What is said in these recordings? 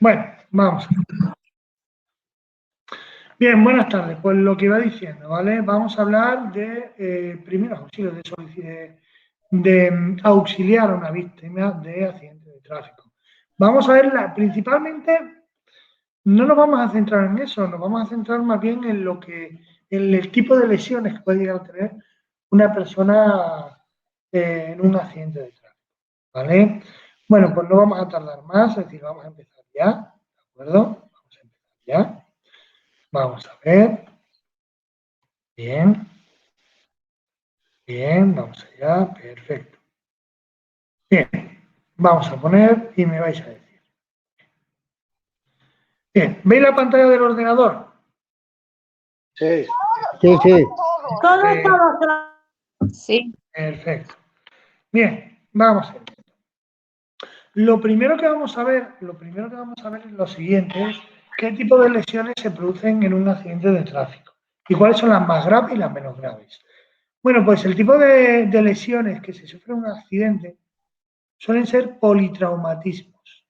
Bueno, vamos. Bien, buenas tardes. Pues lo que iba diciendo, ¿vale? Vamos a hablar de primeros auxilios, de auxiliar a una víctima de accidente de tráfico. Vamos a ver, principalmente, no nos vamos a centrar en eso, nos vamos a centrar más bien en el tipo de lesiones que puede llegar a tener una persona en un accidente de tráfico, ¿vale? Bueno, pues no vamos a tardar más, es decir, vamos a empezar ya, ¿de acuerdo? Vamos a empezar ya. Vamos a ver. Bien, bien, vamos allá, perfecto. Bien, vamos a poner y me vais a decir. Bien, ¿veis la pantalla del ordenador? Sí. Sí, sí. Sí. Perfecto. Bien, vamos a ver. Lo primero que vamos a ver es lo siguiente, es qué tipo de lesiones se producen en un accidente de tráfico y cuáles son las más graves y las menos graves. Bueno, pues el tipo de lesiones que se sufren en un accidente suelen ser politraumatismos.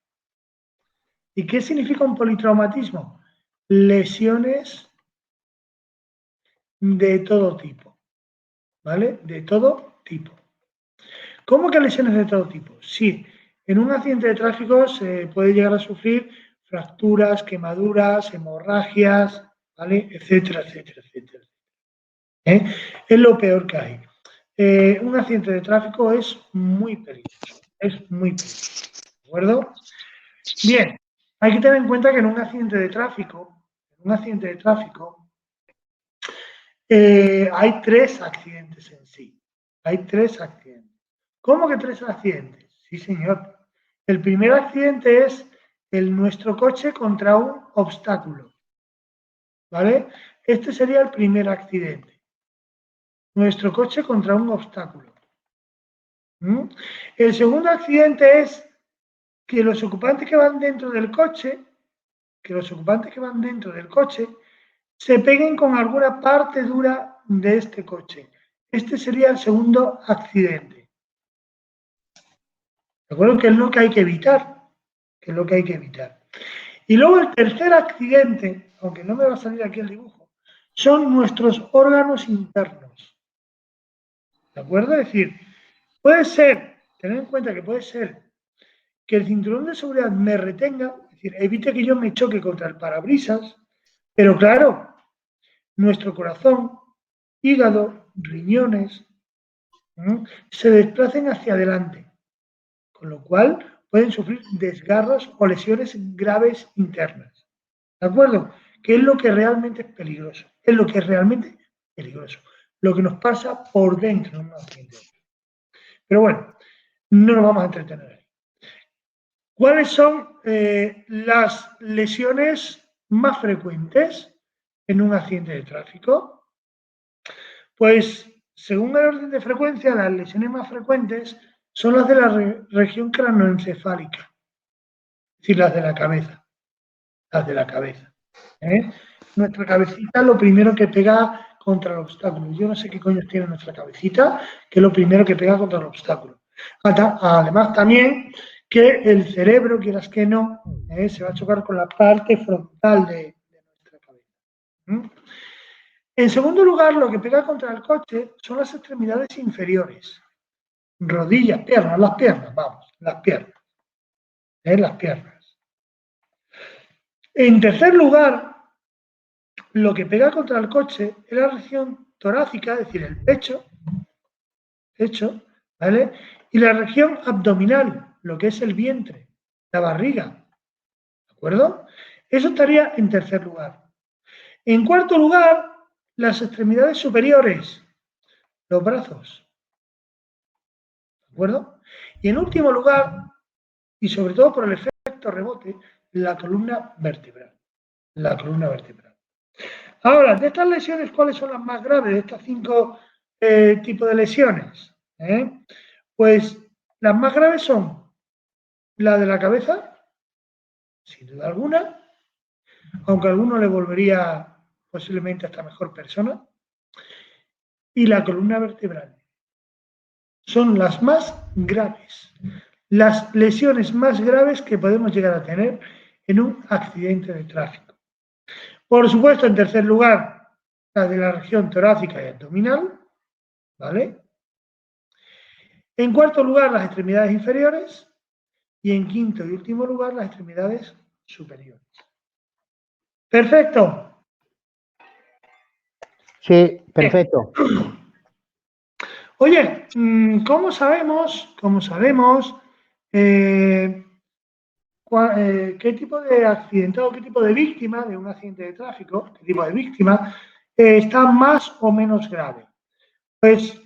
¿Y qué significa un politraumatismo? Lesiones de todo tipo, ¿vale? De todo tipo. ¿Cómo que lesiones de todo tipo? Sí, en un accidente de tráfico se puede llegar a sufrir fracturas, quemaduras, hemorragias, ¿vale? Etcétera, etcétera, etcétera. ¿Eh? Es lo peor que hay. Un accidente de tráfico es muy peligroso, ¿de acuerdo? Bien, hay que tener en cuenta que en un accidente de tráfico, hay 3 accidentes en sí. Hay 3 accidentes. ¿Cómo que 3 accidentes? Sí, señor. El primer accidente es nuestro coche contra un obstáculo. ¿Vale? Este sería el primer accidente. Nuestro coche contra un obstáculo. ¿Mm? El segundo accidente es que los ocupantes que van dentro del coche, se peguen con alguna parte dura de este coche. Este sería el segundo accidente. ¿De acuerdo? Que es lo que hay que evitar. Y luego el tercer accidente, aunque no me va a salir aquí el dibujo, son nuestros órganos internos. ¿De acuerdo? Es decir, puede ser, tened en cuenta que puede ser que el cinturón de seguridad me retenga, es decir, evite que yo me choque contra el parabrisas, pero claro, nuestro corazón, hígado, riñones, se desplacen hacia adelante, con lo cual pueden sufrir desgarros o lesiones graves internas. ¿De acuerdo? Que es lo que realmente es peligroso. Es lo que es realmente peligroso. Lo que nos pasa por dentro en un accidente. Pero bueno, no nos vamos a entretener ahí. ¿Cuáles son las lesiones más frecuentes en un accidente de tráfico? Pues, según el orden de frecuencia, las lesiones más frecuentes son las de la región cranoencefálica, es decir, las de la cabeza. ¿Eh? Nuestra cabecita lo primero que pega contra el obstáculo. Yo no sé qué coño tiene nuestra cabecita, que es lo primero que pega contra el obstáculo. Además, también que el cerebro, quieras que no, se va a chocar con la parte frontal de nuestra cabeza. En segundo lugar, lo que pega contra el coche son las extremidades inferiores. Rodillas, piernas, las piernas, vamos, las piernas. Las piernas. En tercer lugar, lo que pega contra el coche es la región torácica, es decir, el pecho, ¿vale? Y la región abdominal, lo que es el vientre, la barriga, ¿de acuerdo? Eso estaría en tercer lugar. En cuarto lugar, las extremidades superiores, los brazos, ¿de acuerdo? Y en último lugar, y sobre todo por el efecto rebote, la columna vertebral. Ahora, de estas lesiones, ¿cuáles son las más graves de estas 5 tipos de lesiones? Pues las más graves son la de la cabeza, sin duda alguna, aunque a alguno le volvería posiblemente hasta mejor persona, y la columna vertebral. Son las más graves, las lesiones más graves que podemos llegar a tener en un accidente de tráfico. Por supuesto, en tercer lugar, las de la región torácica y abdominal, ¿vale? En cuarto lugar, las extremidades inferiores. Y en quinto y último lugar, las extremidades superiores. ¿Perfecto? Sí, perfecto. Oye, ¿cómo sabemos qué tipo de accidentado, qué tipo de víctima de un accidente de tráfico, qué tipo de víctima está más o menos grave? Pues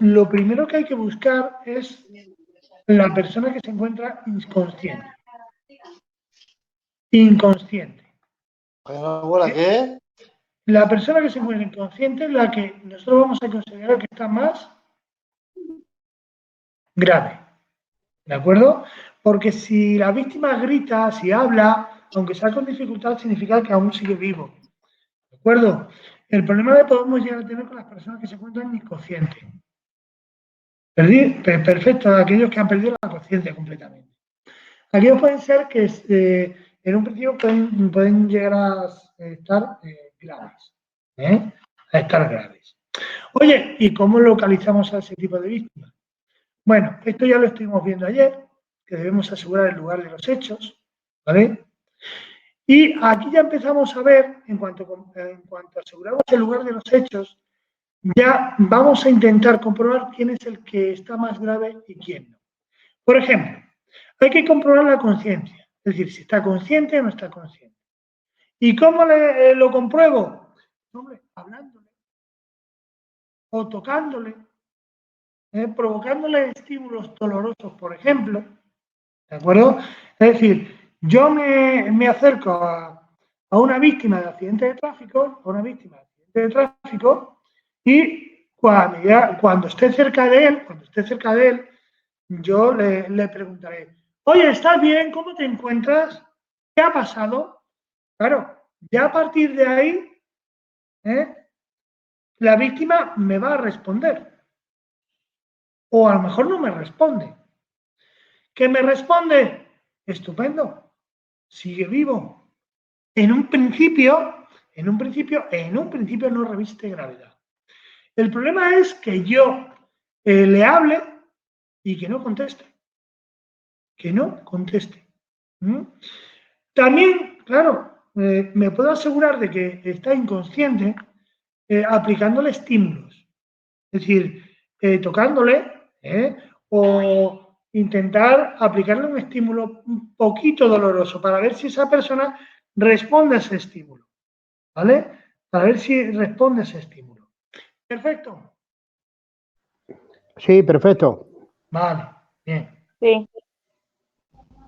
lo primero que hay que buscar es la persona que se encuentra inconsciente. Inconsciente. ¿Ahora qué? La persona que se encuentra inconsciente es la que nosotros vamos a considerar que está más grave. ¿De acuerdo? Porque si la víctima grita, si habla, aunque sea con dificultad, significa que aún sigue vivo. ¿De acuerdo? El problema que podemos llegar a tener con las personas que se encuentran inconscientes. Perfecto, aquellos que han perdido la conciencia completamente. Aquellos pueden ser que en un principio pueden llegar a estar graves. A estar graves. Oye, ¿y cómo localizamos a ese tipo de víctimas? Bueno, esto ya lo estuvimos viendo ayer, que debemos asegurar el lugar de los hechos, ¿vale? Y aquí ya empezamos a ver, en cuanto aseguramos el lugar de los hechos, ya vamos a intentar comprobar quién es el que está más grave y quién no. Por ejemplo, hay que comprobar la conciencia, es decir, si está consciente o no está consciente. ¿Y cómo lo compruebo? Hombre, hablándole o tocándole, provocándole estímulos dolorosos, por ejemplo, ¿de acuerdo? Es decir, yo me acerco a una víctima de accidente de tráfico, y cuando esté cerca de él, yo le preguntaré, oye, ¿estás bien? ¿Cómo te encuentras? ¿Qué ha pasado? Claro, ya a partir de ahí, ¿eh? La víctima me va a responder. O a lo mejor no me responde. ¿Qué me responde? Estupendo. Sigue vivo. En un principio no reviste gravedad. El problema es que yo le hable y que no conteste. Que no conteste. ¿Mm? También, claro, me puedo asegurar de que está inconsciente aplicándole estímulos. Es decir, tocándole o intentar aplicarle un estímulo un poquito doloroso para ver si esa persona responde a ese estímulo. ¿Vale? Para ver si responde a ese estímulo. Perfecto. Sí, perfecto. Vale, bien. Sí.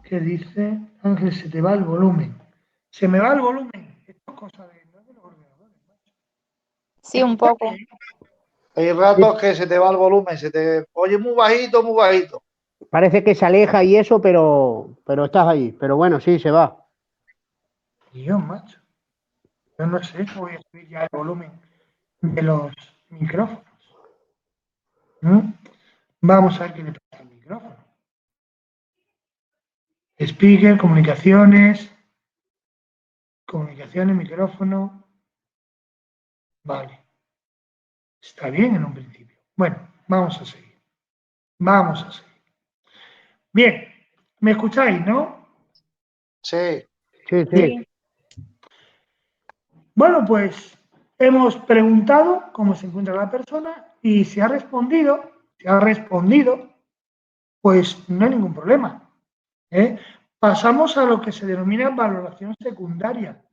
¿Qué dice? Ángel, se te va el volumen. Se me va el volumen. Esto es cosa no es de los ordenadores. Sí, un poco. Hay ratos que se te va el volumen, se te oye muy bajito, muy bajito. Parece que se aleja y eso, pero estás ahí. Pero bueno, sí, se va. Dios, macho. Yo no sé si voy a subir ya el volumen de los micrófonos. ¿Mm? Vamos a ver qué le pasa al micrófono. Speaker, comunicaciones, micrófono. Vale. Está bien en un principio. Bueno, vamos a seguir. Vamos a seguir. Bien, ¿me escucháis, no? Sí. Sí, Sí. Bueno, pues hemos preguntado cómo se encuentra la persona y si ha respondido, pues no hay ningún problema. Pasamos a lo que se denomina valoración secundaria.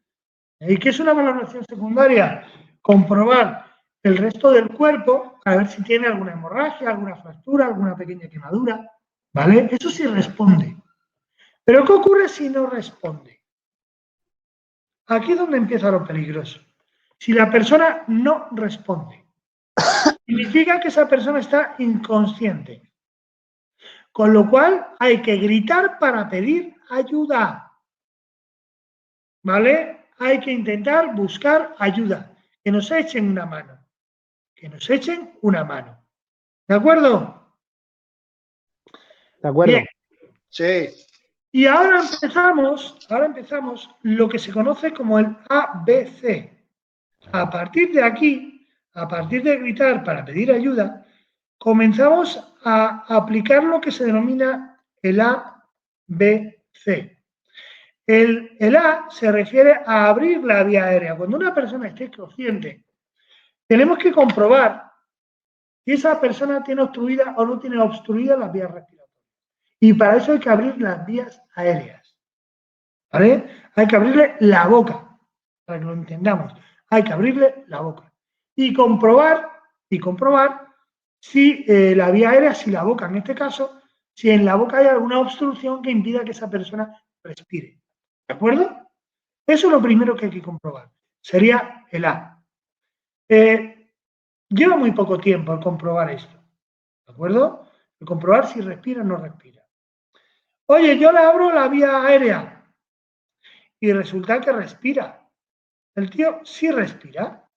¿Y qué es una valoración secundaria? Comprobar el resto del cuerpo a ver si tiene alguna hemorragia, alguna fractura, alguna pequeña quemadura. ¿Vale? Eso sí responde. Pero ¿qué ocurre si no responde? Aquí es donde empieza lo peligroso. Si la persona no responde, significa que esa persona está inconsciente. Con lo cual hay que gritar para pedir ayuda. ¿Vale? Hay que intentar buscar ayuda. Que nos echen una mano. Que nos echen una mano. ¿De acuerdo? de acuerdo. Bien. Sí. Y ahora empezamos lo que se conoce como el ABC. A partir de aquí, a partir de gritar para pedir ayuda, comenzamos a aplicar lo que se denomina el ABC. El A se refiere a abrir la vía aérea. Cuando una persona esté consciente, tenemos que comprobar si esa persona tiene obstruida o no tiene obstruida las vías respiratorias. Y para eso hay que abrir las vías aéreas. ¿Vale? Hay que abrirle la boca, para que lo entendamos. Hay que abrirle la boca. Y comprobar si la vía aérea, si la boca en este caso, si en la boca hay alguna obstrucción que impida que esa persona respire. ¿De acuerdo? Eso es lo primero que hay que comprobar. Sería el A. Lleva muy poco tiempo el comprobar esto. ¿De acuerdo? El comprobar si respira o no respira. Oye, yo le abro la vía aérea y resulta que respira. El tío sí respira.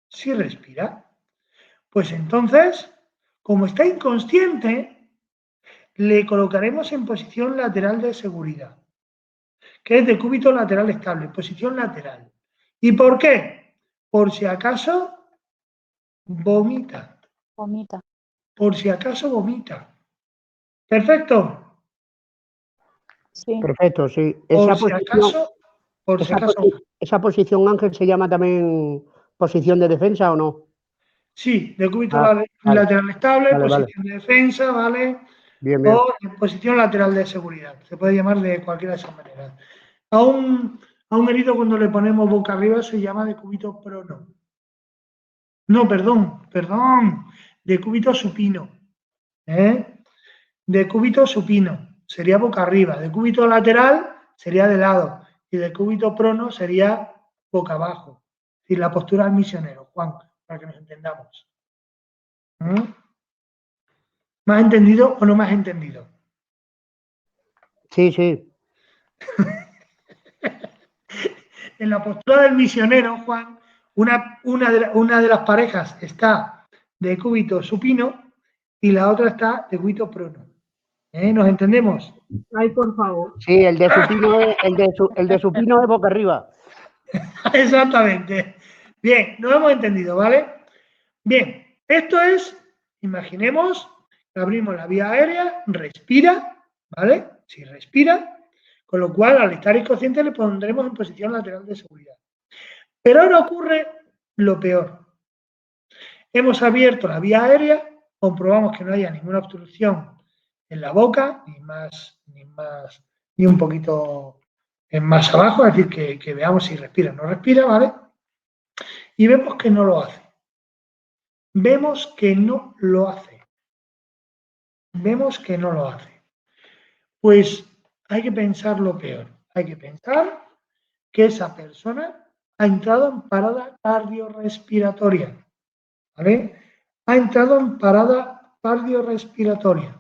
Sí respira. Pues entonces, como está inconsciente, le colocaremos en posición lateral de seguridad, que es decúbito lateral estable, posición lateral. ¿Y por qué? Por si acaso vomita. Vomita. Por si acaso vomita. ¿Perfecto? Sí. Perfecto, sí. Por si acaso. Esa posición, Ángel, se llama también posición de defensa o no? Sí, decúbito Vale, lateral estable, vale. posición de defensa, ¿vale? Bien. O posición lateral de seguridad. Se puede llamar de cualquiera de esas maneras. A un herido cuando le ponemos boca arriba se llama decúbito prono. No, perdón. Decúbito supino. Decúbito supino sería boca arriba. Decúbito lateral sería de lado. Y decúbito prono sería boca abajo. Es decir, la postura del misionero, Juan, para que nos entendamos. ¿Me has entendido o no me has entendido? Sí. En la postura del misionero, Juan, una de las parejas está de cúbito supino y la otra está de cúbito prono. ¿Nos entendemos? Ay, por favor. Sí, el de supino es boca arriba. Exactamente. Bien, nos hemos entendido, ¿vale? Bien, esto es, imaginemos que abrimos la vía aérea, respira, ¿vale? Si respira, con lo cual al estar inconsciente le pondremos en posición lateral de seguridad. Pero ahora ocurre lo peor. Hemos abierto la vía aérea, comprobamos que no haya ninguna obstrucción en la boca, ni un poquito más abajo, es decir, que veamos si respira o no respira, ¿vale? Y vemos que no lo hace. Vemos que no lo hace. Pues hay que pensar lo peor. Hay que pensar que esa persona ha entrado en parada cardiorrespiratoria. ¿Vale? Ha entrado en parada cardiorrespiratoria.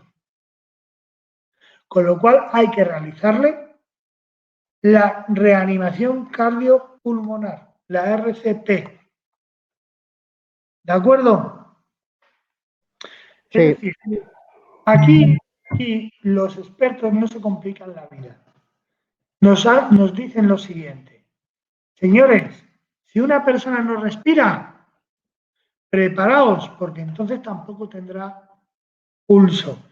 Con lo cual hay que realizarle la reanimación cardiopulmonar, la RCP. ¿De acuerdo? Sí. Es decir, aquí los expertos no se complican la vida. Nos dicen lo siguiente. Señores, si una persona no respira, preparaos, porque entonces tampoco tendrá pulso.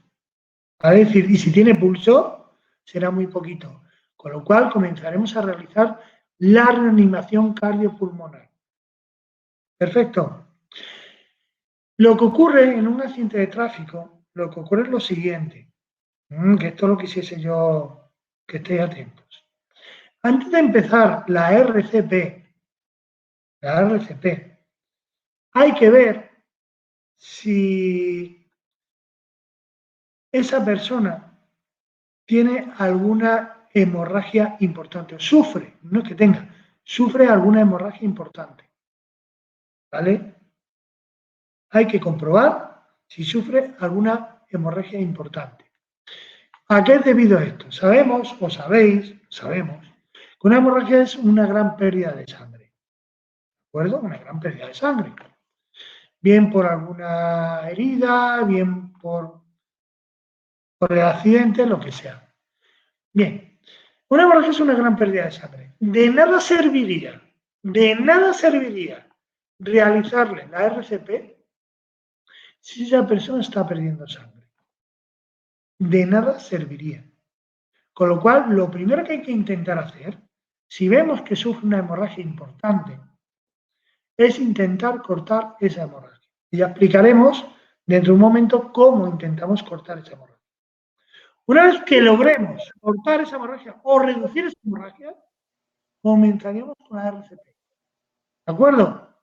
Es decir, y si tiene pulso, será muy poquito. Con lo cual comenzaremos a realizar la reanimación cardiopulmonar. Perfecto. Lo que ocurre en un accidente de tráfico, lo que ocurre es lo siguiente, que esto lo quisiese yo que estéis atentos. Antes de empezar la RCP, hay que ver si esa persona tiene alguna hemorragia importante, sufre, no es que tenga, sufre alguna hemorragia importante. ¿Vale? Hay que comprobar si sufre alguna hemorragia importante. ¿A qué es debido esto? Sabemos que una hemorragia es una gran pérdida de sangre. ¿De acuerdo? Una gran pérdida de sangre. Bien por alguna herida, bien por el accidente, lo que sea. Bien, una hemorragia es una gran pérdida de sangre. De nada serviría realizarle la RCP si esa persona está perdiendo sangre. De nada serviría. Con lo cual, lo primero que hay que intentar hacer, si vemos que sufre una hemorragia importante, es intentar cortar esa hemorragia. Y ya explicaremos dentro de un momento cómo intentamos cortar esa hemorragia. Una vez que logremos cortar esa hemorragia o reducir esa hemorragia, comenzaríamos con la RCP. ¿De acuerdo?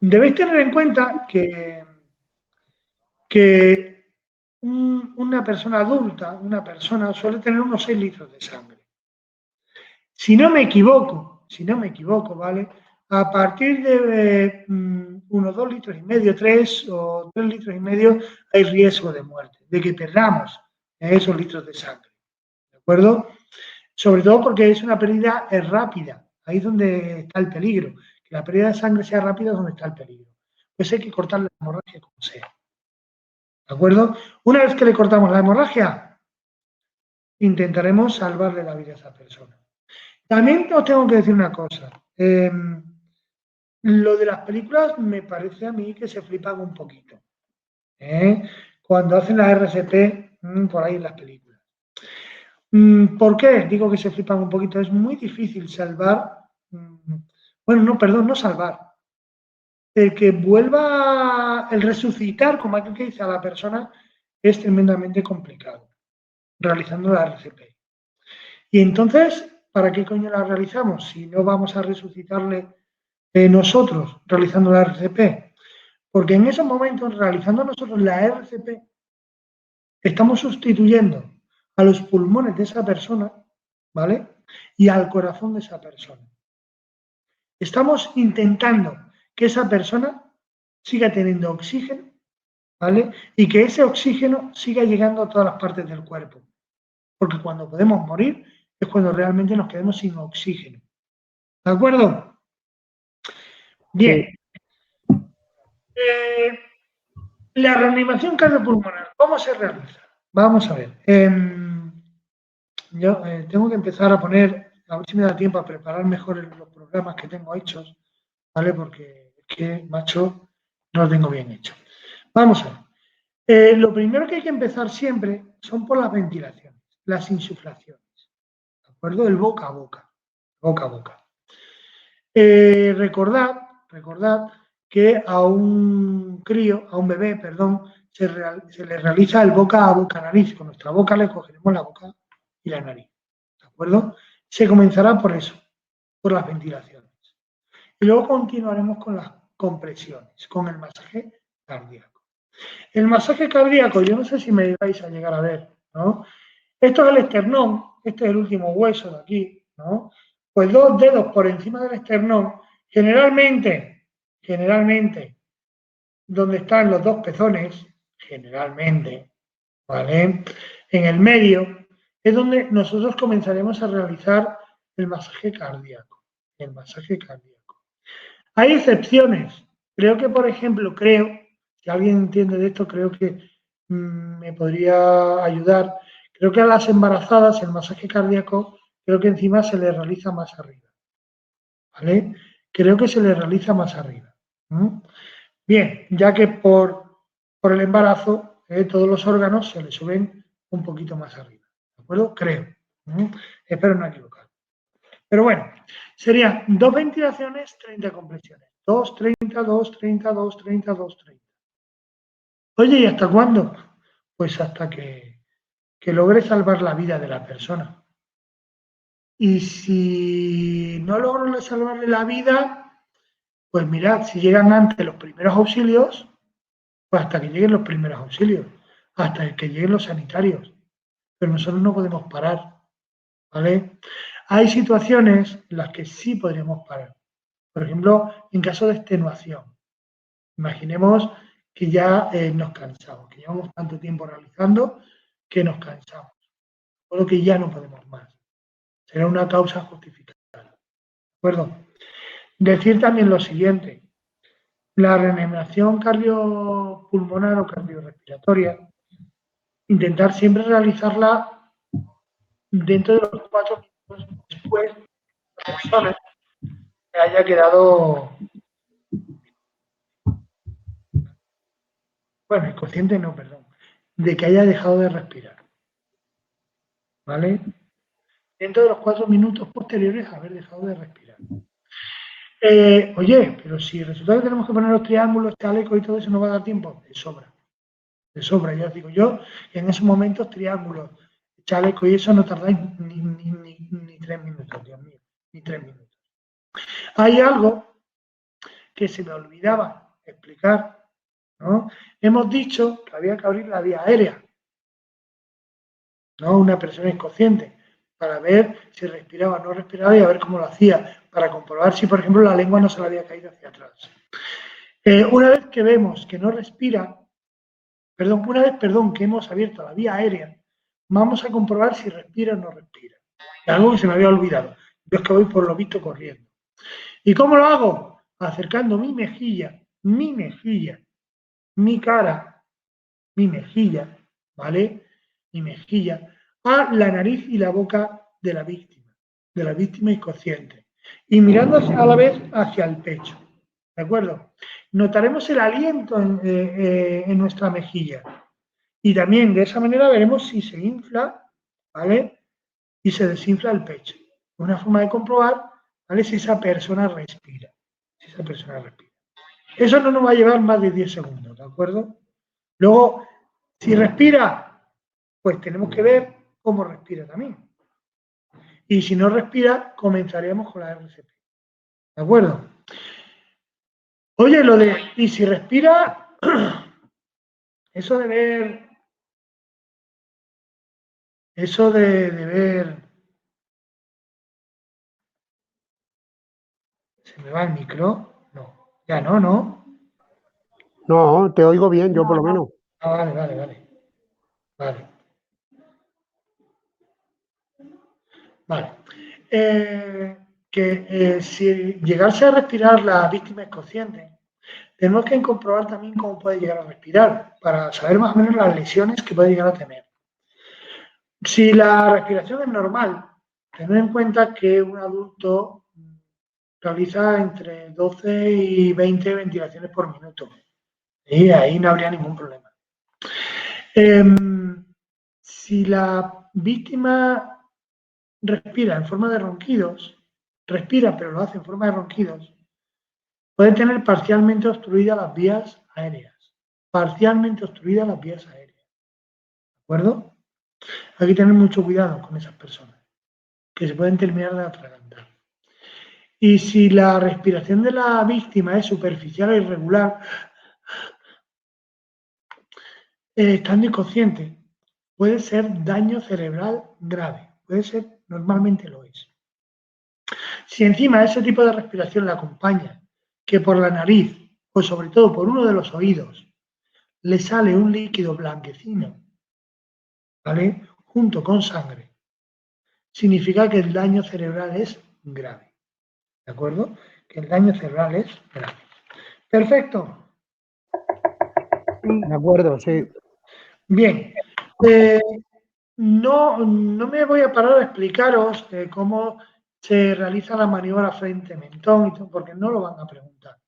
Debéis tener en cuenta que una persona adulta, una persona suele tener unos 6 litros de sangre. Si no me equivoco, ¿vale? A partir de unos 2 litros y medio, 3 o 3 litros y medio, hay riesgo de muerte, de que perdamos esos litros de sangre. ¿De acuerdo? Sobre todo porque es una pérdida rápida. Ahí es donde está el peligro. Que la pérdida de sangre sea rápida es donde está el peligro. Pues hay que cortar la hemorragia como sea. ¿De acuerdo? Una vez que le cortamos la hemorragia, intentaremos salvarle la vida a esa persona. También os tengo que decir una cosa. Lo de las películas me parece a mí que se flipan un poquito. Cuando hacen la RCP por ahí en las películas. ¿Por qué? Digo que se flipan un poquito. Es muy difícil salvar. Bueno, no, perdón, no salvar. El que vuelva, el resucitar, como aquel que dice a la persona, es tremendamente complicado, realizando la RCP. Y entonces, ¿para qué coño la realizamos? Si no vamos a resucitarle nosotros realizando la RCP. Porque en esos momentos, realizando nosotros la RCP, estamos sustituyendo a los pulmones de esa persona, ¿vale? Y al corazón de esa persona. Estamos intentando que esa persona siga teniendo oxígeno, ¿vale? Y que ese oxígeno siga llegando a todas las partes del cuerpo. Porque cuando podemos morir es cuando realmente nos quedamos sin oxígeno. ¿De acuerdo? Bien. Sí. La reanimación cardiopulmonar, ¿cómo se realiza? Vamos a ver. Yo tengo que empezar a poner, a ver si me da tiempo a preparar mejor los programas que tengo hechos, ¿vale? Porque es que, macho, no lo tengo bien hecho. Vamos a ver. Lo primero que hay que empezar siempre son por las ventilaciones, las insuflaciones, ¿de acuerdo? El boca a boca, boca a boca. Recordad que a un crío, a un bebé, perdón, se le realiza el boca a boca nariz. Con nuestra boca le cogeremos la boca y la nariz. ¿De acuerdo? Se comenzará por eso, por las ventilaciones. Y luego continuaremos con las compresiones, con el masaje cardíaco. El masaje cardíaco, yo no sé si me vais a llegar a ver, ¿no? Esto es el esternón, este es el último hueso de aquí, ¿no? Pues 2 dedos por encima del esternón, generalmente, donde están los 2 pezones, generalmente, ¿vale? En el medio es donde nosotros comenzaremos a realizar el masaje cardíaco. El masaje cardíaco. Hay excepciones. Creo que, por ejemplo, si alguien entiende de esto, creo que me podría ayudar. Creo que a las embarazadas el masaje cardíaco, creo que encima se le realiza más arriba. ¿Vale? Creo que se le realiza más arriba. Bien, ya que por el embarazo todos los órganos se le suben un poquito más arriba. ¿De acuerdo? Creo. Espero no equivocar. Pero bueno, serían 2 ventilaciones, 30 compresiones. 2, 30, 2, 30, 2, 30, 2, 30. Oye, ¿y hasta cuándo? Pues hasta que logre salvar la vida de la persona. Y si no logro salvarle la vida, pues mirad, si llegan antes los primeros auxilios, pues hasta que lleguen los primeros auxilios, hasta que lleguen los sanitarios. Pero nosotros no podemos parar, ¿vale? Hay situaciones en las que sí podríamos parar. Por ejemplo, en caso de extenuación. Imaginemos que ya nos cansamos, que llevamos tanto tiempo realizando que nos cansamos, o lo que ya no podemos más. Será una causa justificada. ¿De acuerdo? Decir también lo siguiente. La reanimación cardiopulmonar o cardiorrespiratoria, intentar siempre realizarla dentro de los 4 minutos después la persona que haya quedado, bueno, inconsciente no, perdón, de que haya dejado de respirar, ¿vale? Dentro de los 4 minutos posteriores a haber dejado de respirar. Oye, pero si resulta que tenemos que poner los triángulos, chalecos y todo eso, no va a dar tiempo, de sobra, ya os digo yo, que en esos momentos triángulos, chaleco y eso no tardáis ni 3 minutos, Dios mío, ni 3 minutos. Hay algo que se me olvidaba explicar, ¿no? Hemos dicho que había que abrir la vía aérea, ¿no? Una persona inconsciente, para ver si respiraba o no respiraba y a ver cómo lo hacía, para comprobar si, por ejemplo, la lengua no se le había caído hacia atrás. Una vez que vemos que no respira, que hemos abierto la vía aérea, vamos a comprobar si respira o no respira. Es algo que se me había olvidado. Yo es que voy por lo visto corriendo. ¿Y cómo lo hago? Acercando mi mejilla, mi cara, mi mejilla, ¿vale? Mi mejilla a la nariz y la boca de la víctima inconsciente. Y mirando a la vez hacia el pecho, ¿de acuerdo? Notaremos el aliento en nuestra mejilla. Y también de esa manera veremos si se infla, ¿vale? Y se desinfla el pecho. Una forma de comprobar, ¿vale? Si esa persona respira. Eso no nos va a llevar más de 10 segundos, ¿de acuerdo? Luego, si respira, pues tenemos que ver cómo respira también. Y si no respira, comenzaremos con la RCP. ¿De acuerdo? Oye, y si respira, eso de ver, ¿se me va el micro? No, ya no. No, te oigo bien, yo por lo menos. Ah, vale. Si llegase a respirar la víctima inconsciente, tenemos que comprobar también cómo puede llegar a respirar, para saber más o menos las lesiones que puede llegar a tener. Si la respiración es normal, tened en cuenta que un adulto realiza entre 12 y 20 ventilaciones por minuto. Y ahí no habría ningún problema. Si la víctima respira en forma de ronquidos, pero lo hace en forma de ronquidos, puede tener parcialmente obstruidas las vías aéreas. ¿De acuerdo? Hay que tener mucho cuidado con esas personas, que se pueden terminar de atragantar. Y si la respiración de la víctima es superficial e irregular, estando inconsciente, puede ser daño cerebral grave. Normalmente lo es. Si encima ese tipo de respiración la acompaña, que por la nariz, o sobre todo por uno de los oídos, le sale un líquido blanquecino, ¿vale? Junto con sangre, significa que el daño cerebral es grave. ¿De acuerdo? Que el daño cerebral es grave. Perfecto. De acuerdo, sí. Bien. No me voy a parar a explicaros cómo se realiza la maniobra frente-mentón, y todo, porque no lo van a preguntar.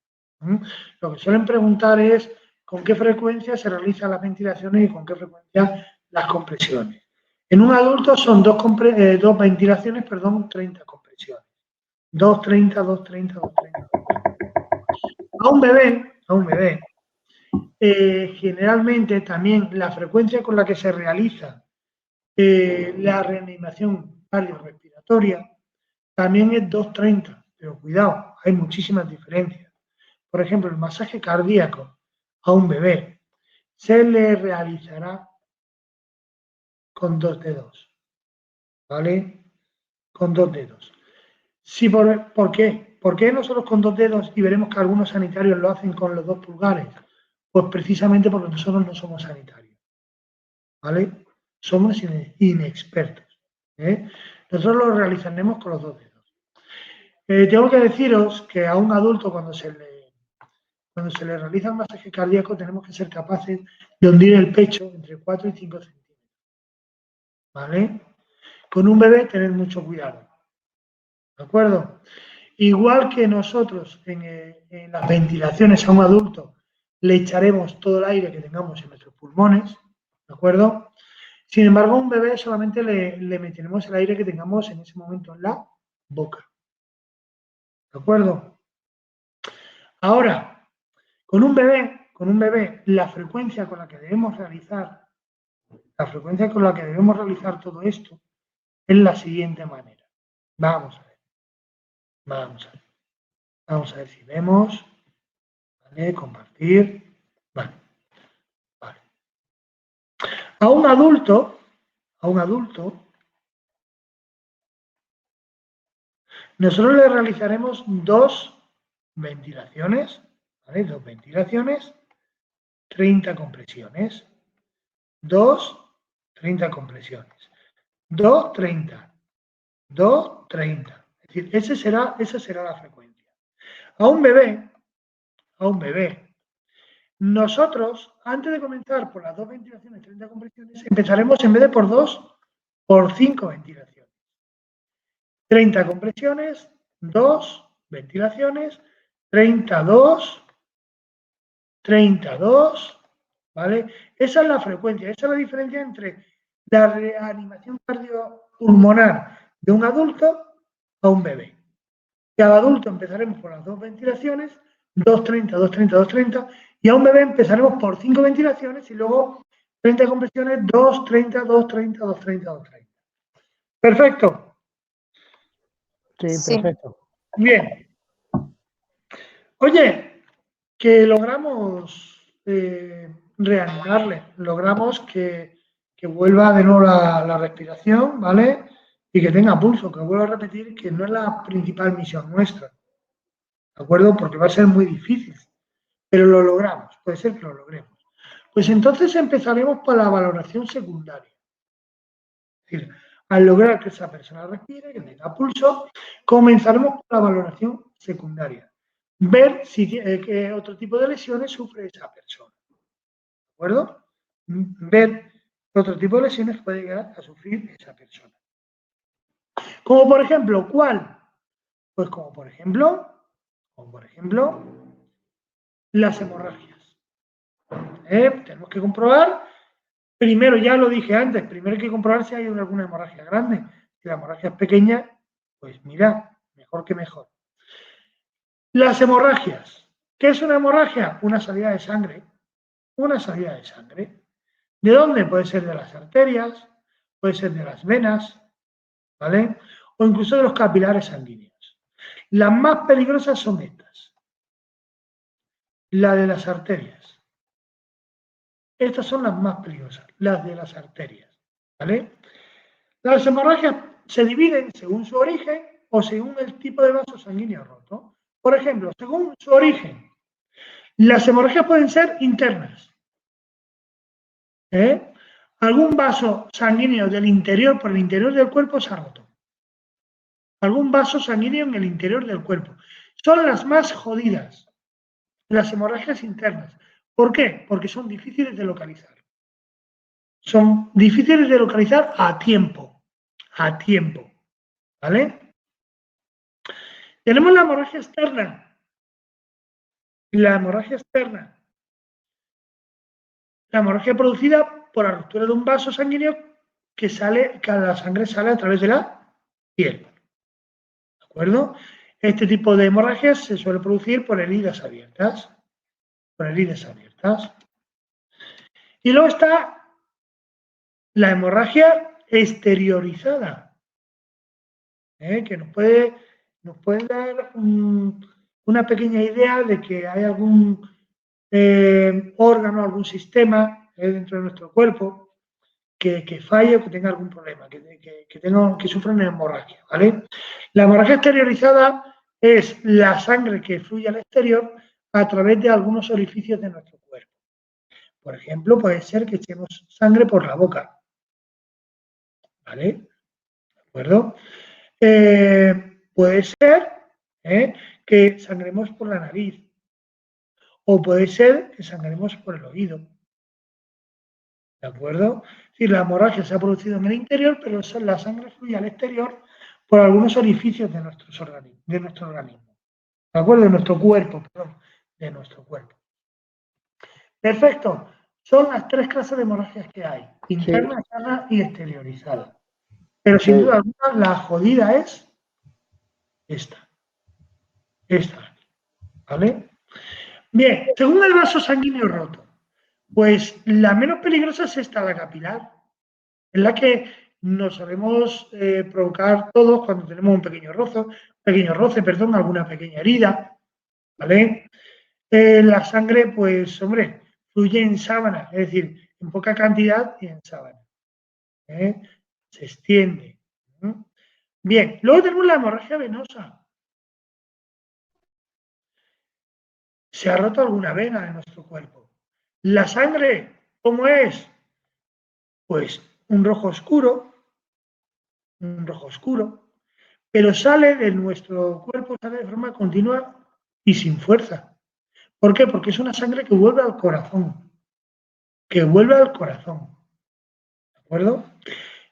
Lo que suelen preguntar es con qué frecuencia se realizan las ventilaciones y con qué frecuencia las compresiones. En un adulto son dos ventilaciones, 30 compresiones. 2:30, 2:30, 2:30. A un bebé, generalmente también la frecuencia con la que se realiza la reanimación cardiorrespiratoria también es 2:30, pero cuidado, hay muchísimas diferencias. Por ejemplo, el masaje cardíaco a un bebé se le realizará con 2 dedos, ¿vale? Con 2 dedos. Sí, ¿por qué? ¿Por qué nosotros con 2 dedos y veremos que algunos sanitarios lo hacen con los 2 pulgares? Pues precisamente porque nosotros no somos sanitarios, ¿vale? Somos inexpertos. Nosotros lo realizaremos con los 2 dedos. Tengo que deciros que a un adulto cuando se le realiza un masaje cardíaco tenemos que ser capaces de hundir el pecho entre 4 y 5 centímetros. ¿Vale? con un bebé tened mucho cuidado. ¿De acuerdo? Igual que nosotros en las ventilaciones a un adulto le echaremos todo el aire que tengamos en nuestros pulmones, ¿de acuerdo? Sin embargo, a un bebé solamente le meteremos el aire que tengamos en ese momento en la boca. ¿De acuerdo? Ahora, con un bebé, la frecuencia con la que debemos realizar todo esto es la siguiente manera. Vamos a ver. Vamos a ver si vemos. ¿Vale? Compartir. Vale. A un adulto, nosotros le realizaremos dos ventilaciones, ¿vale? 2 ventilaciones, 30 compresiones. 30 compresiones. 30. Es decir, esa será la frecuencia. A un bebé, nosotros, antes de comenzar por las 2 ventilaciones, 30 compresiones, empezaremos en vez de por 2, por 5 ventilaciones. 30 compresiones, 2 ventilaciones, 32, ¿vale? Esa es la frecuencia, esa es la diferencia entre la reanimación cardiopulmonar de un adulto a un bebé. Y al adulto empezaremos por las 2 ventilaciones, 230, y a un bebé empezaremos por 5 ventilaciones y luego 30 compresiones, 230. Perfecto. Sí, perfecto. Bien. Oye, que logramos reanimarle, logramos que vuelva de nuevo la respiración, ¿vale? Y que tenga pulso, que vuelvo a repetir que no es la principal misión nuestra, ¿de acuerdo? Porque va a ser muy difícil, pero lo logramos, puede ser que lo logremos. Pues entonces empezaremos por la valoración secundaria. Es decir, al lograr que esa persona respire, que tenga pulso, comenzaremos por la valoración secundaria. Ver si qué otro tipo de lesiones sufre esa persona. ¿De acuerdo? Ver qué otro tipo de lesiones puede llegar a sufrir esa persona. Como por ejemplo, ¿cuál? Pues como por ejemplo, las hemorragias. Tenemos que comprobar, primero, ya lo dije antes, primero hay que comprobar si hay alguna hemorragia grande. Si la hemorragia es pequeña, pues mira, mejor que mejor. Las hemorragias. ¿Qué es una hemorragia? Una salida de sangre. Una salida de sangre. ¿De dónde? Puede ser de las arterias, puede ser de las venas, ¿vale? O incluso de los capilares sanguíneos. Las más peligrosas son estas. La de las arterias. Estas son las más peligrosas, las de las arterias, ¿vale? Las hemorragias se dividen según su origen o según el tipo de vaso sanguíneo roto. Por ejemplo, según su origen, las hemorragias pueden ser internas. Algún vaso sanguíneo del interior, por el interior del cuerpo, se ha roto. Algún vaso sanguíneo en el interior del cuerpo. Son las más jodidas, las hemorragias internas. ¿Por qué? Porque son difíciles de localizar. Son difíciles de localizar a tiempo. A tiempo. ¿Vale? Tenemos la hemorragia externa. La hemorragia externa. La hemorragia producida por la ruptura de un vaso sanguíneo que la sangre sale a través de la piel. ¿De acuerdo? Este tipo de hemorragias se suele producir por heridas abiertas. Y luego está la hemorragia exteriorizada, que nos puede dar una pequeña idea de que hay algún órgano, algún sistema dentro de nuestro cuerpo que falle o que tenga algún problema, que sufra una hemorragia, ¿vale? La hemorragia exteriorizada es la sangre que fluye al exterior a través de algunos orificios de nuestro cuerpo. Por ejemplo, puede ser que echemos sangre por la boca, ¿vale? ¿De acuerdo? Puede ser que sangremos por la nariz o puede ser que sangremos por el oído. ¿De acuerdo? Es decir, la hemorragia se ha producido en el interior, pero la sangre fluye al exterior por algunos orificios de nuestro organismo. ¿De acuerdo? De nuestro cuerpo, perdón. De nuestro cuerpo. Perfecto. Son las 3 clases de hemorragias que hay. Interna, externa y exteriorizada. Pero sin duda alguna, la jodida es esta. Esta. ¿Vale? Bien, según el vaso sanguíneo roto, pues la menos peligrosa es esta, la capilar, en la que nos solemos provocar todos cuando tenemos un pequeño roce, alguna pequeña herida, ¿vale? La sangre, pues, hombre, fluye en sábana, es decir, en poca cantidad y en sábana. Se extiende. Bien, luego tenemos la hemorragia venosa. Se ha roto alguna vena de nuestro cuerpo. La sangre, ¿cómo es? Pues un rojo oscuro, pero sale de nuestro cuerpo, sale de forma continua y sin fuerza. ¿Por qué? Porque es una sangre que vuelve al corazón. ¿De acuerdo?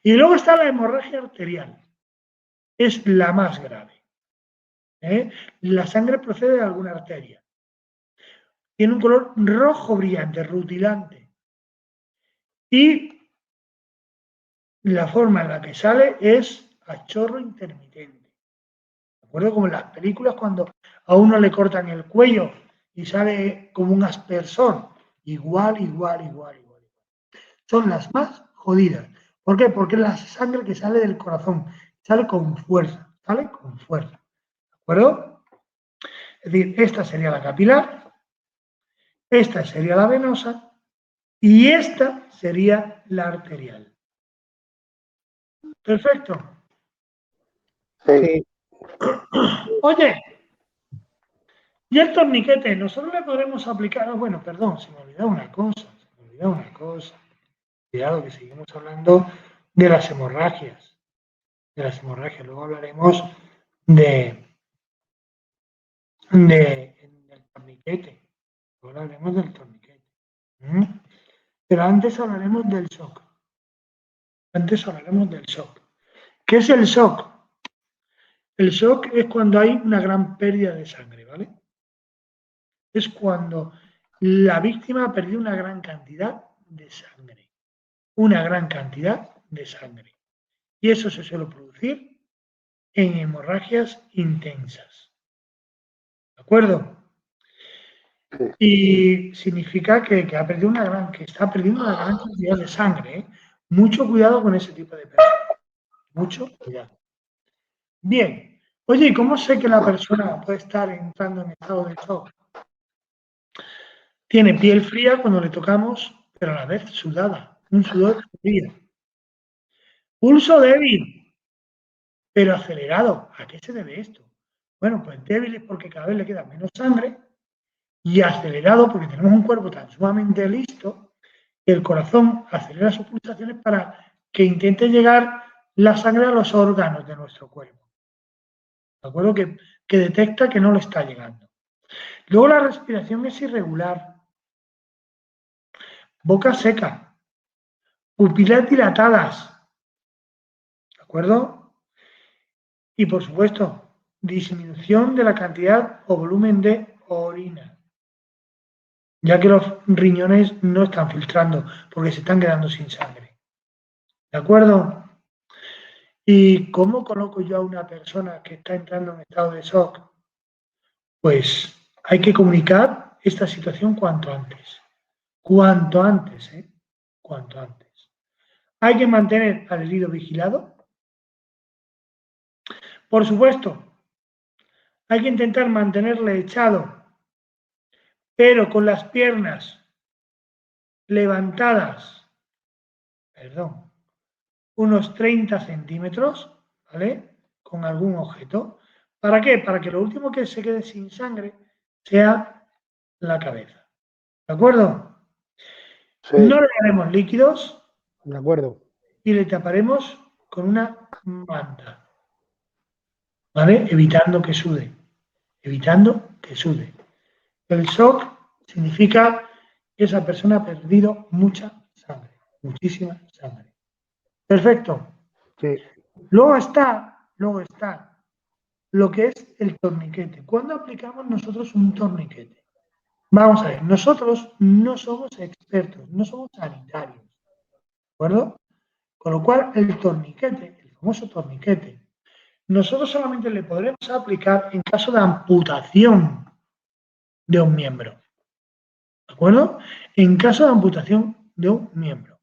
Y luego está la hemorragia arterial. Es la más grave. La sangre procede de alguna arteria. Tiene un color rojo brillante, rutilante. Y la forma en la que sale es a chorro intermitente. ¿De acuerdo? Como en las películas cuando a uno le cortan el cuello y sale como un aspersor. Igual. Son las más jodidas. ¿Por qué? Porque es la sangre que sale del corazón. Sale con fuerza. ¿De acuerdo? Es decir, esta sería la capilar, esta sería la venosa y esta sería la arterial. Perfecto. Sí. Oye, y el torniquete, nosotros le podremos aplicar, bueno, perdón, se me olvidó una cosa. Cuidado que seguimos hablando de las hemorragias. Luego hablaremos del torniquete. Pero antes hablaremos del shock. ¿Qué es el shock? El shock es cuando hay una gran pérdida de sangre, ¿vale? Es cuando la víctima ha perdido una gran cantidad de sangre. Y eso se suele producir en hemorragias intensas. ¿De acuerdo? Y significa que está perdiendo una gran cantidad de sangre. ¿eh? Mucho cuidado con ese tipo de personas. Mucho cuidado. Bien. Oye, ¿y cómo sé que la persona puede estar entrando en estado de shock? Tiene piel fría cuando le tocamos, pero a la vez sudada. Un sudor frío. Pulso débil, pero acelerado. ¿A qué se debe esto? Bueno, pues débil es porque cada vez le queda menos sangre y acelerado porque tenemos un cuerpo tan sumamente listo que el corazón acelera sus pulsaciones para que intente llegar la sangre a los órganos de nuestro cuerpo. ¿De acuerdo? Que detecta que no le está llegando. Luego la respiración es irregular. Boca seca. Pupilas dilatadas. ¿De acuerdo? Y por supuesto, disminución de la cantidad o volumen de orina. Ya que los riñones no están filtrando porque se están quedando sin sangre. ¿De acuerdo? ¿Y cómo coloco yo a una persona que está entrando en estado de shock? Pues hay que comunicar esta situación cuanto antes. Cuanto antes. Hay que mantener al herido vigilado. Por supuesto, hay que intentar mantenerle echado, pero con las piernas levantadas, unos 30 centímetros, ¿vale? Con algún objeto. ¿Para qué? Para que lo último que se quede sin sangre sea la cabeza. ¿De acuerdo? Sí. No le daremos líquidos. De acuerdo. Y le taparemos con una manta. ¿Vale? Evitando que sude. El shock significa que esa persona ha perdido mucha sangre. muchísima sangre. Perfecto. Sí. Luego está lo que es el torniquete. ¿Cuándo aplicamos nosotros un torniquete? Vamos a ver, nosotros no somos expertos, no somos sanitarios, ¿de acuerdo? Con lo cual, el torniquete, el famoso torniquete, nosotros solamente le podremos aplicar en caso de amputación de un miembro, ¿de acuerdo? En caso de amputación de un miembro.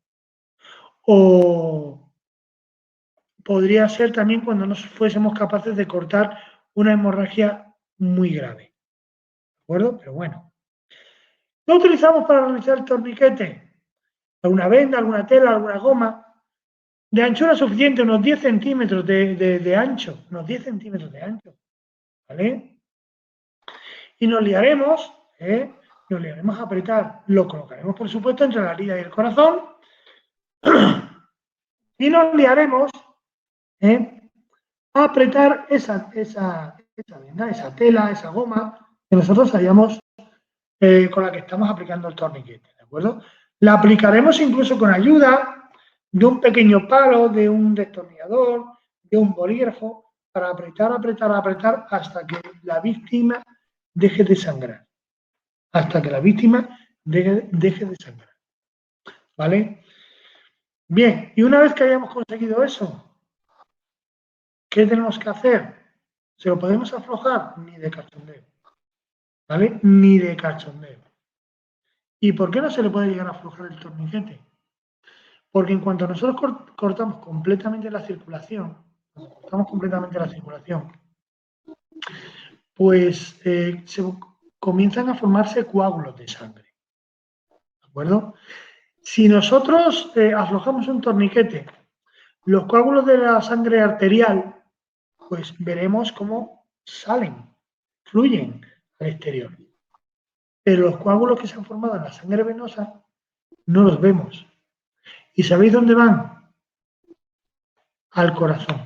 O podría ser también cuando no fuésemos capaces de cortar una hemorragia muy grave, ¿de acuerdo? Pero bueno. ¿Qué utilizamos para realizar el torniquete? ¿Alguna venda, alguna tela, alguna goma? De anchura suficiente, unos 10 centímetros de ancho, unos 10 centímetros de ancho, ¿vale? Y nos liaremos a apretar, lo colocaremos por supuesto entre la herida y el corazón, y nos liaremos a apretar esa venda, esa tela, esa goma que nosotros hayamos con la que estamos aplicando el torniquete, ¿de acuerdo? La aplicaremos incluso con ayuda de un pequeño palo, de un destornillador, de un bolígrafo, para apretar, apretar, apretar hasta que la víctima deje de sangrar. Hasta que la víctima deje de sangrar. ¿Vale? Bien, y una vez que hayamos conseguido eso, ¿qué tenemos que hacer? ¿Se lo podemos aflojar? Ni de cachondeo. ¿Vale? Ni de cachondeo. ¿Y por qué no se le puede llegar a aflojar el torniquete? Porque en cuanto nosotros cortamos completamente la circulación, pues se comienzan a formarse coágulos de sangre. ¿De acuerdo? Si nosotros aflojamos un torniquete, los coágulos de la sangre arterial, pues veremos cómo salen, fluyen al exterior. Pero los coágulos que se han formado en la sangre venosa no los vemos. ¿Y sabéis dónde van? Al corazón.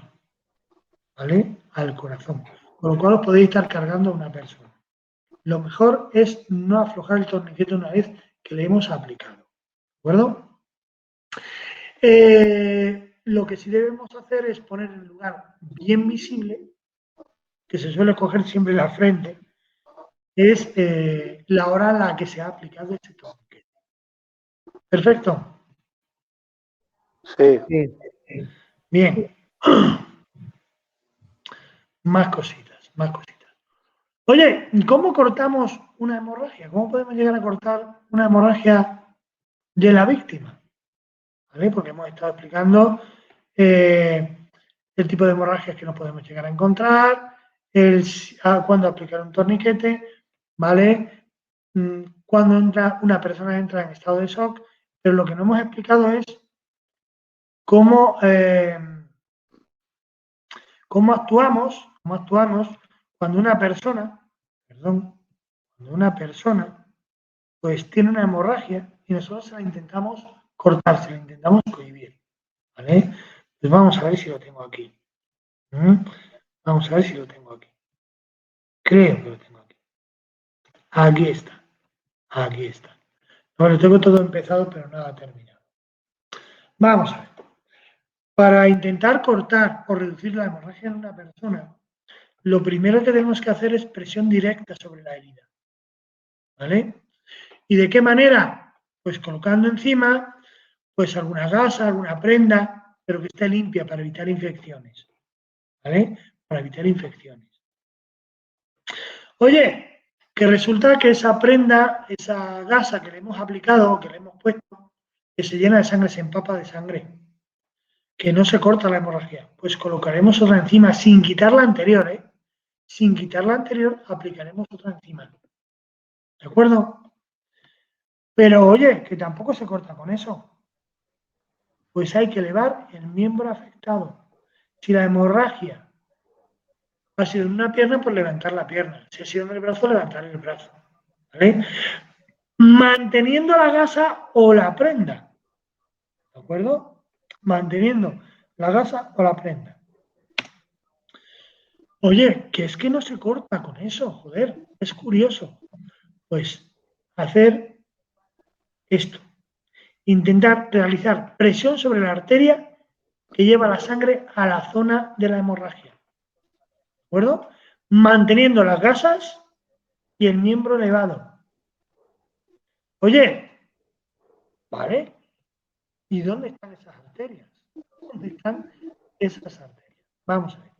¿Vale? Al corazón. Con lo cual os podéis estar cargando a una persona. Lo mejor es no aflojar el torniquete una vez que le hemos aplicado. ¿De acuerdo? Lo que sí debemos hacer es poner en un lugar bien visible, que se suele coger siempre en la frente, es la hora en la que se ha aplicado este torniquete. Perfecto. Sí. Sí. Bien. Más cositas, más cositas. Oye, ¿cómo cortamos una hemorragia? ¿Cómo podemos llegar a cortar una hemorragia de la víctima? ¿Vale? Porque hemos estado explicando el tipo de hemorragias que nos podemos llegar a encontrar, cuándo aplicar un torniquete, ¿vale? Cuando una persona entra en estado de shock, pero lo que no hemos explicado es cómo actuamos cuando una persona, pues tiene una hemorragia y nosotros se la intentamos cortar, se la intentamos cohibir, ¿vale? Pues vamos a ver si lo tengo aquí. Vamos a ver si lo tengo aquí. Creo que lo tengo aquí. Aquí está. Aquí está. Bueno, tengo todo empezado, pero nada terminado. Vamos a ver. Para intentar cortar o reducir la hemorragia en una persona, lo primero que tenemos que hacer es presión directa sobre la herida. ¿Vale? ¿Y de qué manera? Pues colocando encima pues alguna gasa, alguna prenda, pero que esté limpia para evitar infecciones. ¿Vale? Para evitar infecciones. Oye, que resulta que esa prenda, esa gasa que le hemos aplicado, que le hemos puesto, que se llena de sangre, se empapa de sangre, que no se corta la hemorragia, pues colocaremos otra encima sin quitar la anterior, ¿eh? Sin quitar la anterior, aplicaremos otra encima. ¿De acuerdo? Pero oye, que tampoco se corta con eso. Pues hay que elevar el miembro afectado. Si la hemorragia ha sido en una pierna, pues levantar la pierna. Si ha sido en el brazo, levantar el brazo. ¿Vale? Manteniendo la gasa o la prenda. ¿De acuerdo? Manteniendo la gasa o la prenda. Oye, que es que no se corta con eso, joder, es curioso. Pues hacer esto. intentar realizar presión sobre la arteria que lleva la sangre a la zona de la hemorragia. ¿De acuerdo? Manteniendo las gasas y el miembro elevado. Oye, ¿vale? ¿Y dónde están esas arterias? ¿Dónde están esas arterias? Vamos a ver.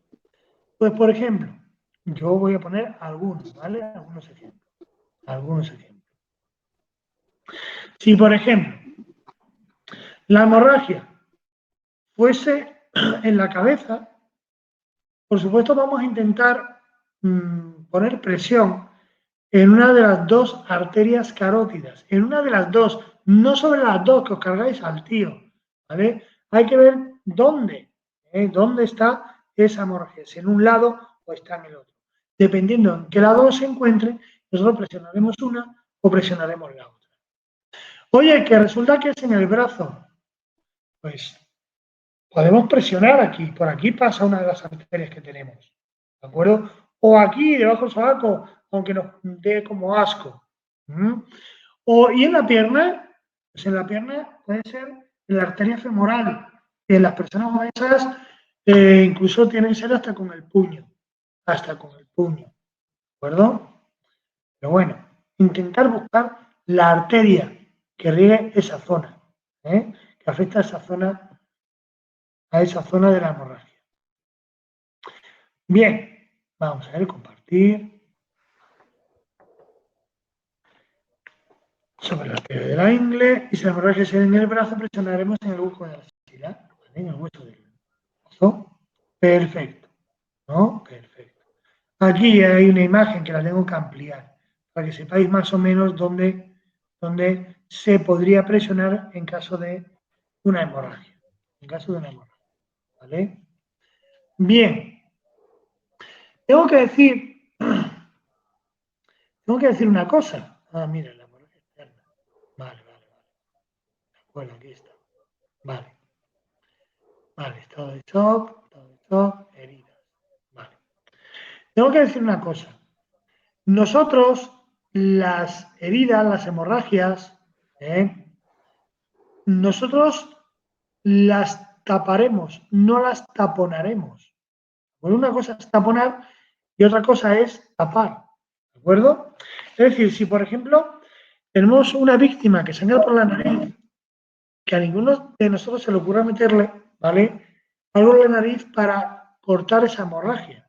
Pues, por ejemplo, yo voy a poner algunos, ¿vale? Algunos ejemplos. Si, por ejemplo, la hemorragia fuese en la cabeza, por supuesto vamos a intentar poner presión en una de las dos arterias carótidas, en una de las dos, no sobre las dos que os cargáis al tío, ¿vale? Hay que ver dónde está esa hemorragia, si en un lado o está en el otro. Dependiendo en qué lado se encuentre, nosotros presionaremos una o presionaremos la otra. Oye, que resulta que es en el brazo. Pues podemos presionar aquí, por aquí pasa una de las arterias que tenemos, ¿de acuerdo? O aquí, debajo del sobaco, aunque nos dé como asco. Y en la pierna, pues en la pierna puede ser en la arteria femoral. En las personas obesas incluso tienen que ser hasta con el puño, ¿de acuerdo? Pero bueno, intentar buscar la arteria que riegue esa zona, que afecta a esa zona de la hemorragia. Bien, vamos a ver, compartir. Sobre la arteria de la ingle, y si la hemorragia es en el brazo, presionaremos en el hueso de la axila, ¿vale? En el hueso del brazo. Perfecto, ¿no? Perfecto. Aquí hay una imagen que la tengo que ampliar, para que sepáis más o menos dónde se podría presionar en caso de una hemorragia. ¿Vale? Bien. Tengo que decir una cosa. Ah, mira, la hemorragia externa. Vale. De acuerdo, aquí está. Vale, estado de shock, heridas. Vale. Tengo que decir una cosa. Nosotros, las heridas, las hemorragias, nosotros las taparemos, no las taponaremos. Bueno, una cosa es taponar y otra cosa es tapar. ¿De acuerdo? Es decir, si por ejemplo tenemos una víctima que sangra por la nariz, que a ninguno de nosotros se le ocurra meterle, ¿vale?, algo en la nariz para cortar esa hemorragia.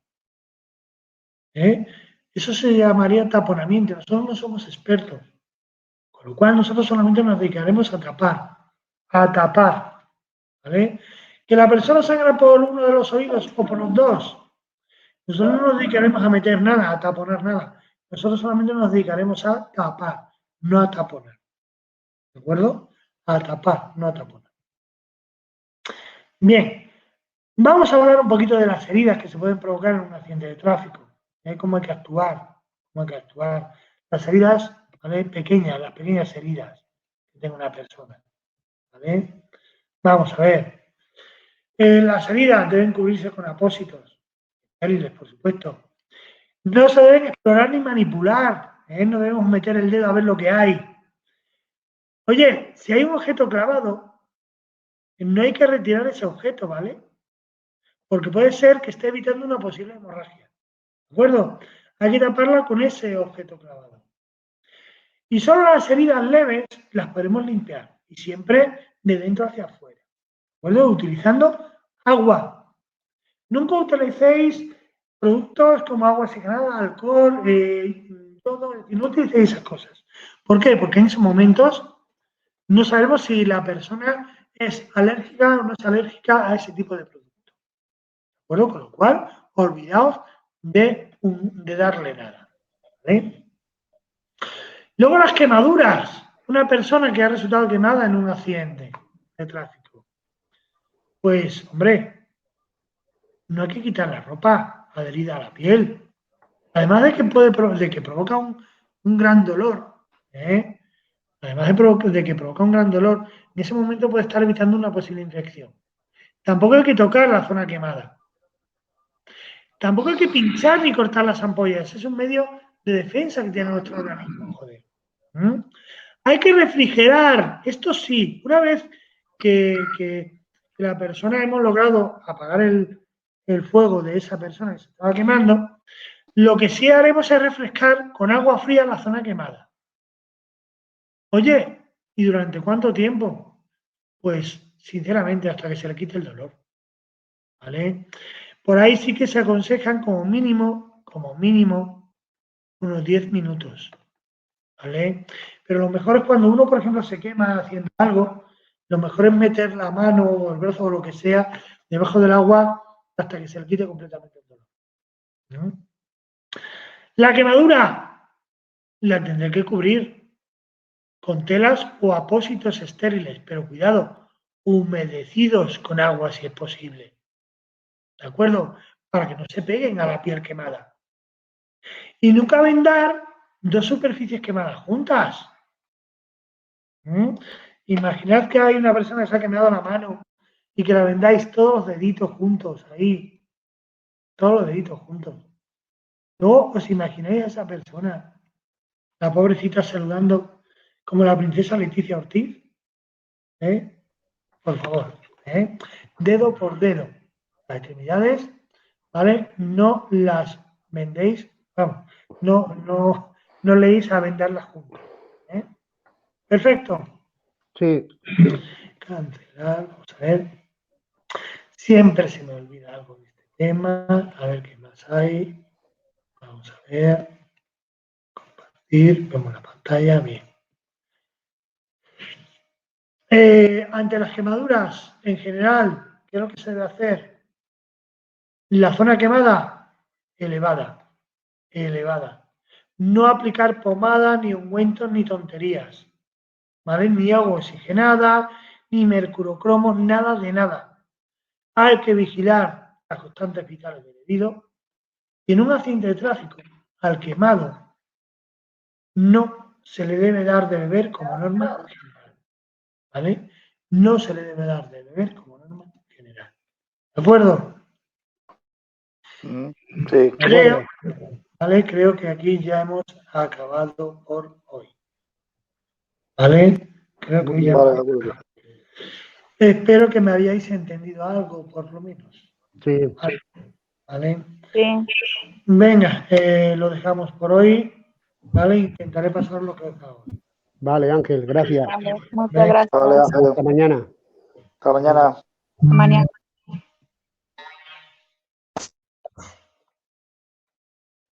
Eso se llamaría taponamiento. Nosotros no somos expertos. Con lo cual nosotros solamente nos dedicaremos a tapar. ¿Vale? Que la persona sangra por uno de los oídos o por los dos. Nosotros no nos dedicaremos a meter nada, a taponar nada. Nosotros solamente nos dedicaremos a tapar, no a taponar. ¿De acuerdo? A tapar, no a taponar. Bien, vamos a hablar un poquito de las heridas que se pueden provocar en un accidente de tráfico. Cómo hay que actuar. Las heridas, ¿vale?, pequeñas, las pequeñas heridas que tenga una persona. ¿Vale? Vamos a ver. Las heridas deben cubrirse con apósitos estériles, por supuesto. No se deben explorar ni manipular. No debemos meter el dedo a ver lo que hay. Oye, si hay un objeto clavado, no hay que retirar ese objeto, ¿vale? Porque puede ser que esté evitando una posible hemorragia. ¿De acuerdo? Hay que taparla con ese objeto clavado. Y solo las heridas leves las podemos limpiar. Y siempre de dentro hacia afuera. ¿De acuerdo? Utilizando agua. Nunca utilicéis productos como agua oxigenada, alcohol, todo. Y no utilicéis esas cosas. ¿Por qué? Porque en esos momentos no sabemos si la persona es alérgica o no es alérgica a ese tipo de producto. ¿De acuerdo? Con lo cual, olvidaos de darle nada. ¿Vale? Luego las quemaduras. Una persona que ha resultado quemada en un accidente de tráfico. Pues, hombre, no hay que quitar la ropa adherida a la piel. Además de que provoca un gran dolor. Además de que provoca un gran dolor, en ese momento puede estar evitando una posible infección. Tampoco hay que tocar la zona quemada. Tampoco hay que pinchar ni cortar las ampollas. Es un medio de defensa que tiene nuestro organismo, joder. Hay que refrigerar, esto sí, una vez que la persona hemos logrado apagar el fuego de esa persona que se estaba quemando, lo que sí haremos es refrescar con agua fría la zona quemada. Oye, ¿y durante cuánto tiempo? Pues, sinceramente, hasta que se le quite el dolor. ¿Vale? Por ahí sí que se aconsejan como mínimo, unos 10 minutos. ¿Vale? Pero lo mejor es cuando uno, por ejemplo, se quema haciendo algo, lo mejor es meter la mano o el brazo o lo que sea debajo del agua hasta que se le quite completamente el dolor. ¿No? La quemadura la tendré que cubrir con telas o apósitos estériles, pero cuidado, humedecidos con agua si es posible. ¿De acuerdo? Para que no se peguen a la piel quemada. Y nunca vendar dos superficies quemadas juntas. Imaginad que hay una persona que se ha quemado la mano y que la vendáis todos los deditos juntos, ahí. Todos los deditos juntos. Luego os imagináis a esa persona, la pobrecita saludando como la princesa Leticia Ortiz. Por favor, dedo por dedo. Las extremidades, ¿vale? No las vendéis, vamos, no leéis a venderlas juntas. Perfecto. Sí. Cancelar, vamos a ver. Siempre se me olvida algo de este tema. A ver qué más hay. Vamos a ver. Compartir, vemos la pantalla, bien. Ante las quemaduras, en general, ¿qué es lo que se debe hacer? La zona quemada, elevada. No aplicar pomada, ni ungüentos, ni tonterías. ¿Vale? Ni agua oxigenada, ni mercurocromos, nada de nada. Hay que vigilar las constantes vitales del herido. Y en un accidente de tráfico, al quemado, no se le debe dar de beber como norma general. ¿Vale? No se le debe dar de beber como norma general. ¿De acuerdo? Sí. Creo que aquí ya hemos acabado por hoy. ¿Vale? Creo que hoy ya. Vale, de acuerdo. Espero que me hayáis entendido algo, por lo menos. Sí. ¿Vale? Sí. Venga, lo dejamos por hoy. ¿Vale? Intentaré pasar lo que he dejado hoy. Vale, Ángel, gracias. Vale, muchas Venga. gracias. Vale, Ángel. Hasta mañana. Hasta mañana. Mañana.